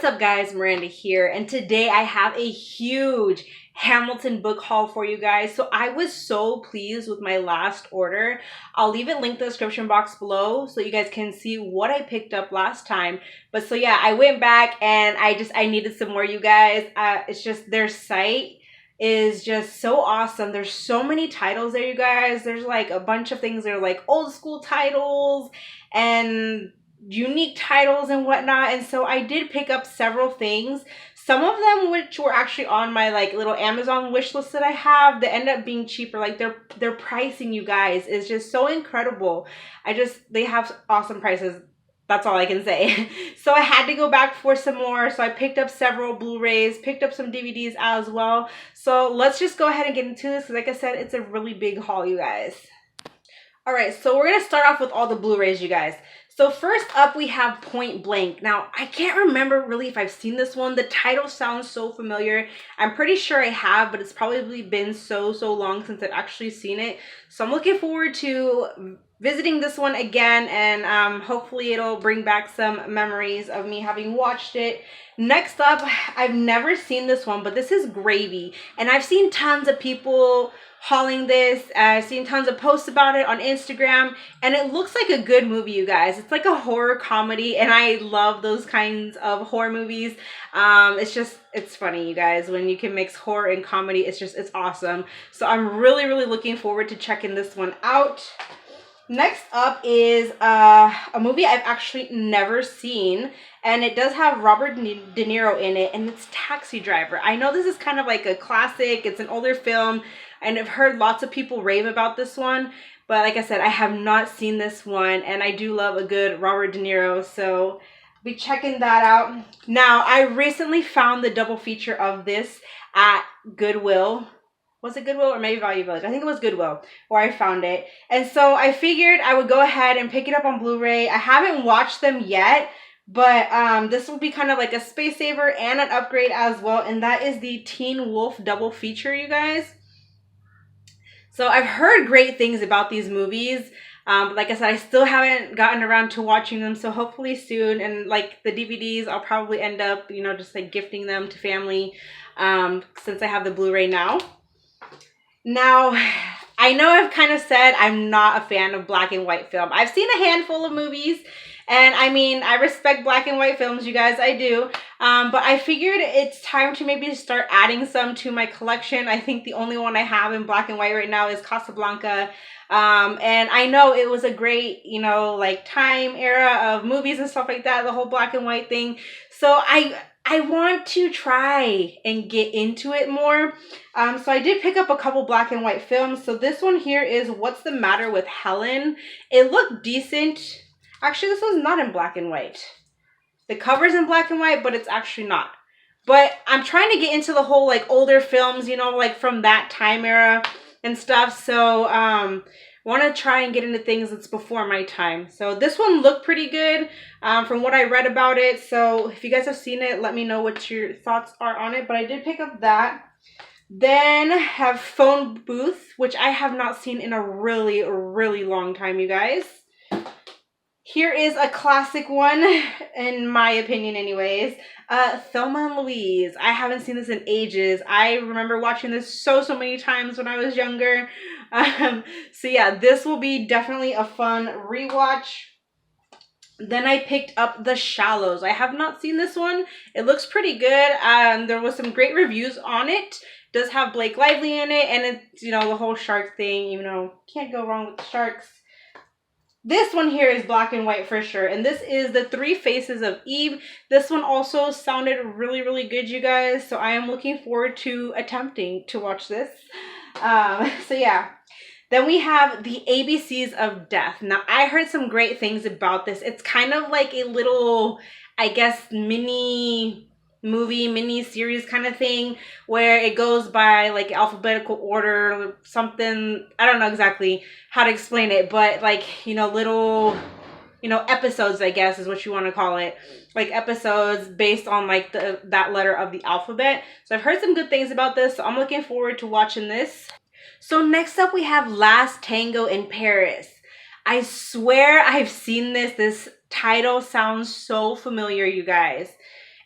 What's up guys, Miranda here, and today I have a huge Hamilton book haul for you guys. So I was so pleased with my last order. I'll leave it linked in the description box below so you guys can see what I picked up last time. But so yeah, I went back and I needed some more, you guys. It's just their site is just so awesome. There's so many titles there, you guys. There's like a bunch of things that are like old school titles and unique titles and whatnot, and so I did pick up several things. Some of them which were actually on my like little Amazon wish list that I have, they end up being cheaper. Like their pricing, you guys, is just so incredible. They have awesome prices. That's all I can say. So I had to go back for some more. So I picked up several Blu-rays, picked up some DVDs as well. So let's just go ahead and get into this, because like I said, it's a really big haul, you guys. All right, so we're gonna start off with all the Blu-rays, you guys. So first up, we have Point Blank. Now, I can't remember really if I've seen this one. The title sounds so familiar. I'm pretty sure I have, but it's probably been so long since I've actually seen it. So I'm looking forward to visiting this one again, and hopefully it'll bring back some memories of me having watched it. Next up, I've never seen this one, but this is Gravy. And I've seen tons of people hauling this. I've seen tons of posts about it on Instagram, and it looks like a good movie, you guys. It's like a horror comedy, and I love those kinds of horror movies. It's funny, you guys, when you can mix horror and comedy. It's awesome. So I'm really looking forward to checking this one out. Next up is a movie I've actually never seen, and it does have Robert De Niro in it, and it's Taxi Driver. I know this is kind of like a classic. It's an older film, and I've heard lots of people rave about this one, but like I said, I have not seen this one, and I do love a good Robert De Niro, so I'll be checking that out. Now, I recently found the double feature of this at Goodwill. Was it Goodwill or maybe Value Village? I think it was Goodwill where I found it. And so I figured I would go ahead and pick it up on Blu-ray. I haven't watched them yet, but this will be kind of like a space saver and an upgrade as well. And that is the Teen Wolf double feature, you guys. So I've heard great things about these movies. But like I said, I still haven't gotten around to watching them. So hopefully soon. And like the DVDs, I'll probably end up, just like gifting them to family since I have the Blu-ray now. Now, I know I've kind of said I'm not a fan of black and white film. I've seen a handful of movies, and I mean, I respect black and white films, you guys, I do. But I figured it's time to maybe start adding some to my collection. I think the only one I have in black and white right now is Casablanca. And I know it was a great, like time era of movies and stuff like that, the whole black and white thing. So I want to try and get into it more. So I did pick up a couple black and white films. So this one here is What's the Matter with Helen. It looked decent. Actually, this one's not in black and white. The cover's in black and white, but it's actually not. But I'm trying to get into the whole like older films, like from that time era and stuff. So want to try and get into things that's before my time. So this one looked pretty good from what I read about it. So if you guys have seen it, let me know what your thoughts are on it. But I did pick up that. Then have Phone Booth, which I have not seen in a really long time, you guys. Here is a classic one, in my opinion anyways. Selma and Louise. I haven't seen this in ages. I remember watching this so many times when I was younger. So yeah, this will be definitely a fun rewatch. Then I picked up The Shallows. I have not seen this one. It looks pretty good. There was some great reviews on it. It does have Blake Lively in it, and it's, the whole shark thing, can't go wrong with the sharks. This one here is black and white for sure, and this is The Three Faces of Eve. This one also sounded really good, you guys, so I am looking forward to attempting to watch this. So yeah. Then we have The ABCs of Death. Now, I heard some great things about this. It's kind of like a little, I guess, mini movie, mini series kind of thing, where it goes by like alphabetical order or something. I don't know exactly how to explain it, but like, little, episodes, I guess is what you want to call it. Like episodes based on like that letter of the alphabet. So I've heard some good things about this, so I'm looking forward to watching this. So next up we have Last Tango in Paris. I swear I've seen this. This title sounds so familiar, you guys.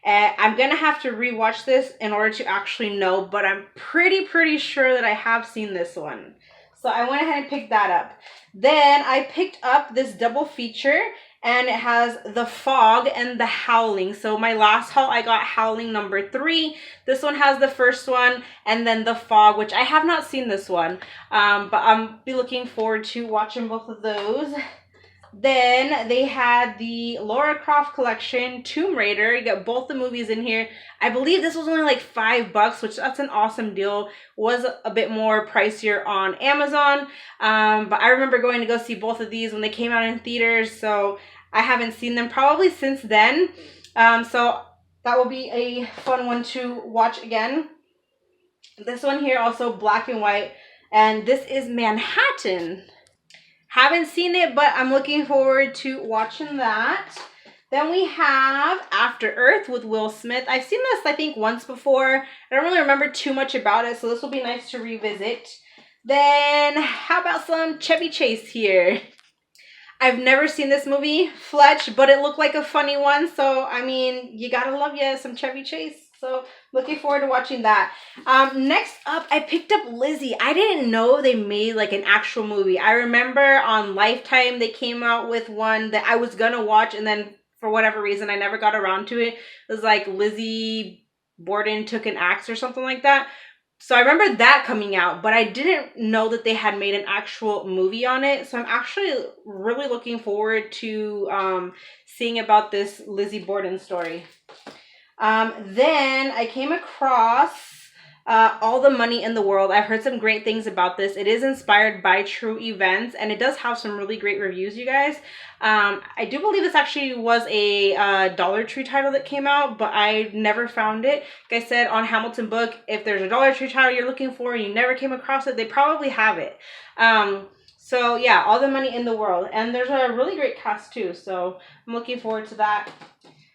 I'm gonna have to rewatch this in order to actually know, but I'm pretty sure that I have seen this one. So I went ahead and picked that up. Then I picked up this double feature, and it has The Fog and The Howling. So my last haul, I got Howling number 3. This one has the first one, and then The Fog, which I have not seen this one. But I'm be looking forward to watching both of those. Then they had the Lara Croft collection, Tomb Raider. You got both the movies in here. I believe this was only like $5, which that's an awesome deal. Was a bit more pricier on Amazon. But I remember going to go see both of these when they came out in theaters. So I haven't seen them probably since then. So that will be a fun one to watch again. This one here also black and white. And this is Manhattan. Haven't seen it, but I'm looking forward to watching that. Then we have After Earth with Will Smith. I've seen this, I think, once before. I don't really remember too much about it, so this will be nice to revisit. Then, how about some Chevy Chase here? I've never seen this movie, Fletch, but it looked like a funny one. So, I mean, you gotta love you some Chevy Chase. So, looking forward to watching that. Next up, I picked up Lizzie. I didn't know they made like an actual movie. I remember on Lifetime, they came out with one that I was gonna watch, and then for whatever reason, I never got around to it. It was like Lizzie Borden Took an Axe or something like that. So I remember that coming out, but I didn't know that they had made an actual movie on it. So I'm actually really looking forward to seeing about this Lizzie Borden story. Then I came across All the Money in the World. I've heard some great things about this. It is inspired by true events, and it does have some really great reviews, you guys. I do believe this actually was a Dollar Tree title that came out, but I never found it. Like I said, on HamiltonBook, if there's a Dollar Tree title you're looking for and you never came across it, they probably have it. So yeah, All the Money in the World. And there's a really great cast too, so I'm looking forward to that.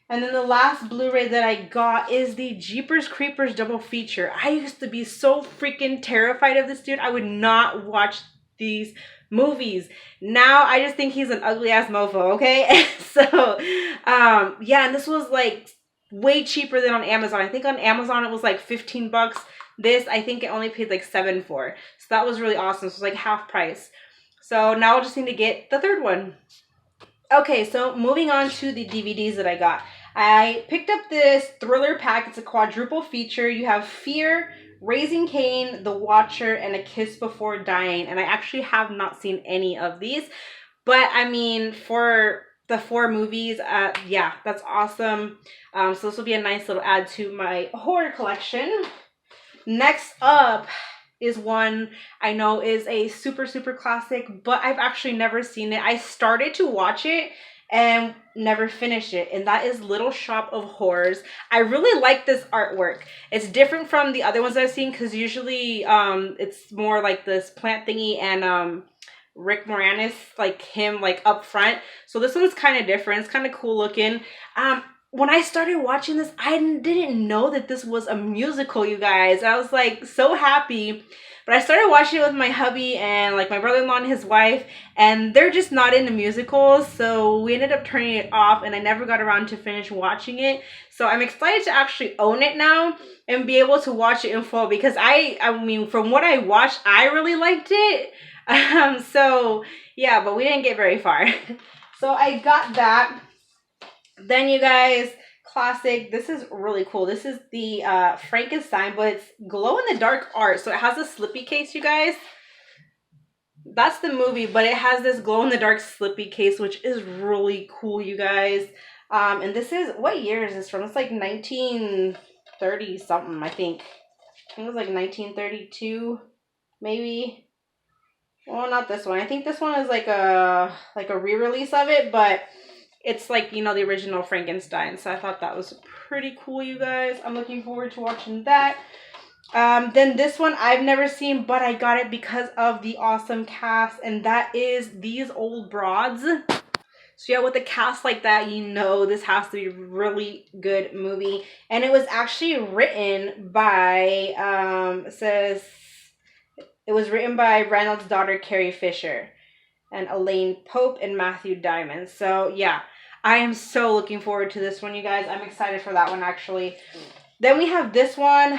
And then the last Blu-ray that I got is the Jeepers Creepers double feature. I used to be so freaking terrified of this dude. I would not watch these movies. Now I just think he's an ugly ass mofo, okay? So, yeah, and this was like way cheaper than on Amazon. I think on Amazon it was like $15. This, I think it only paid like $7 for. So that was really awesome. So it was like half price. So now I'll just need to get the third one. Okay, so moving on to the DVDs that I got. I picked up this thriller pack. It's a quadruple feature. You have Fear, Raising Cain, The Watcher, and A Kiss Before Dying. And I actually have not seen any of these. But, I mean, for the 4 movies, yeah, that's awesome. So this will be a nice little add to my horror collection. Next up is one I know is a super classic, but I've actually never seen it. I started to watch it and never finished it, and that is Little Shop of Horrors. I really like this artwork. It's different from the other ones I've seen, because usually it's more like this plant thingy and Rick Moranis, like him like up front. So this one's kind of different. It's kind of cool looking. When I started watching this, I didn't know that this was a musical, you guys. I was like so happy. But I started watching it with my hubby and like my brother-in-law and his wife, and they're just not into musicals. So we ended up turning it off, and I never got around to finish watching it. So I'm excited to actually own it now and be able to watch it in full, because I mean, from what I watched, I really liked it. So yeah, but we didn't get very far. So I got that. Then you guys, classic, this is really cool. This is the Frankenstein, but it's glow-in-the-dark art. So it has a slippy case, you guys. That's the movie, but it has this glow-in-the-dark slippy case, which is really cool, you guys. And this is, what year is this from? It's like 1930 something, I think. I think it was like 1932, maybe. Well, not this one. I think this one is like a re-release of it, but it's like, you know, the original Frankenstein. So I thought that was pretty cool, you guys. I'm looking forward to watching that. Then this one I've never seen, but I got it because of the awesome cast, and that is These Old Broads. So yeah, with a cast like that, you know this has to be a really good movie. And it was actually written by, it was written by Reynolds' daughter, Carrie Fisher, and Elaine Pope and Matthew Diamond. So yeah, I am so looking forward to this one, you guys. I'm excited for that one, actually. Then we have this one.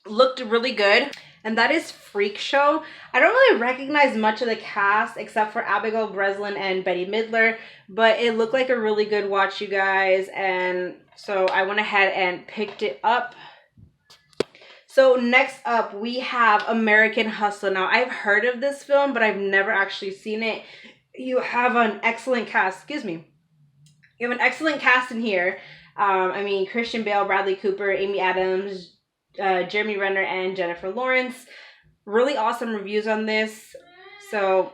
Looked really good. And that is Freakshow. I don't really recognize much of the cast except for Abigail Breslin and Bette Midler. But it looked like a really good watch, you guys. And so I went ahead and picked it up. So next up, we have American Hustle. Now, I've heard of this film, but I've never actually seen it. You have an excellent cast. Excuse me. You have an excellent cast in here. I mean, Christian Bale, Bradley Cooper, Amy Adams, Jeremy Renner, and Jennifer Lawrence. Really awesome reviews on this. So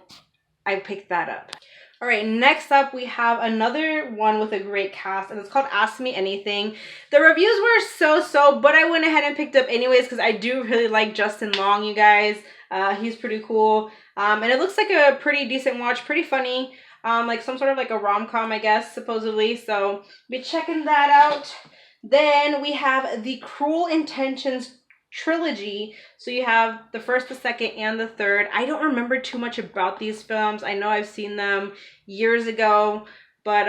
I picked that up. All right, next up, we have another one with a great cast, and it's called Ask Me Anything. The reviews were so-so, but I went ahead and picked up anyways because I do really like Justin Long, you guys. He's pretty cool. And it looks like a pretty decent watch, pretty funny. Like some sort of like a rom-com, I guess, supposedly. So be checking that out. Then we have the Cruel Intentions Trilogy. So you have the first, the second, and the third. I don't remember too much about these films. I know I've seen them years ago, but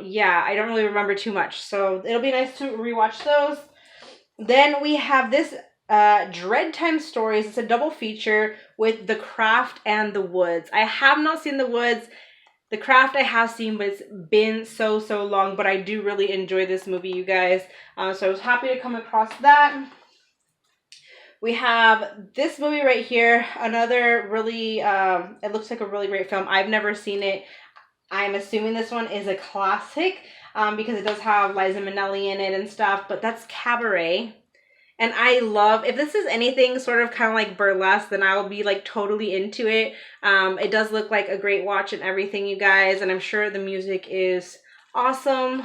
yeah, I don't really remember too much. So it'll be nice to rewatch those. Then we have this Dread Time Stories. It's a double feature with The Croft and The Woods. I have not seen The Woods. The Croft I have seen, but it's been so long. But I do really enjoy this movie, you guys. So I was happy to come across that. We have this movie right here. Another really, it looks like a really great film. I've never seen it. I'm assuming this one is a classic because it does have Liza Minnelli in it and stuff. But that's Cabaret. And I love, if this is anything sort of kind of like burlesque, then I will be like totally into it. It does look like a great watch and everything, you guys. And I'm sure the music is awesome.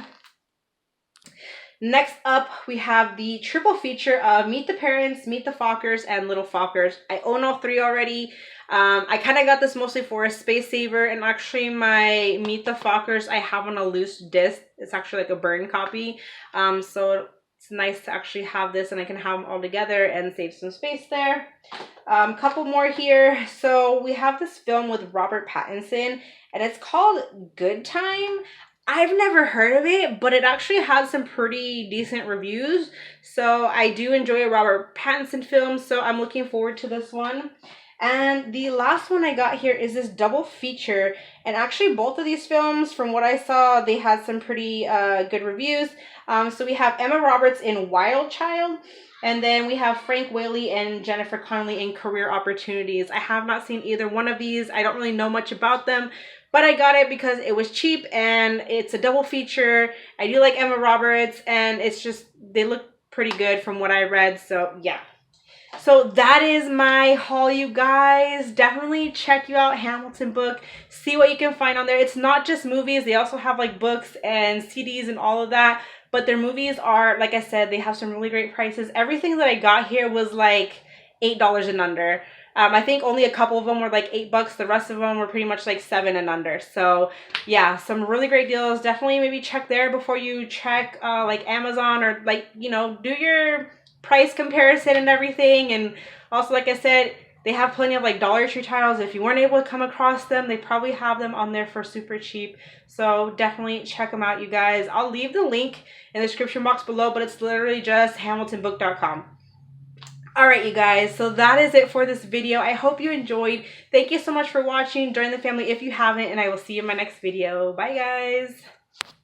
Next up, we have the triple feature of Meet the Parents, Meet the Fockers, and Little Fockers. I own all three already. I kind of got this mostly for a space saver. And actually my Meet the Fockers, I have on a loose disc. It's actually like a burn copy. So it's nice to actually have this and I can have them all together and save some space there. Couple more here. So we have this film with Robert Pattinson and it's called Good Time. I've never heard of it, but it actually has some pretty decent reviews. So I do enjoy a Robert Pattinson film, so I'm looking forward to this one. And the last one I got here is this double feature. And actually both of these films, from what I saw, they had some pretty good reviews. So we have Emma Roberts in Wild Child. And then we have Frank Whaley and Jennifer Connelly in Career Opportunities. I have not seen either one of these. I don't really know much about them. But I got it because it was cheap and it's a double feature. I do like Emma Roberts and it's just, they look pretty good from what I read. So yeah. So that is my haul, you guys. Definitely check you out, Hamilton Book. See what you can find on there. It's not just movies. They also have like books and CDs and all of that. But their movies are, like I said, they have some really great prices. Everything that I got here was like $8 and under. I think only a couple of them were like $8. The rest of them were pretty much like $7 and under. So yeah, some really great deals. Definitely maybe check there before you check like Amazon or like, you know, do your price comparison and everything. And also, like I said, they have plenty of like Dollar Tree titles. If you weren't able to come across them, they probably have them on there for super cheap. So definitely check them out, you guys. I'll leave the link in the description box below, but it's literally just HamiltonBook.com. Alright, you guys, so that is it for this video. I hope you enjoyed. Thank you so much for watching. Join the family if you haven't, and I will see you in my next video. Bye, guys.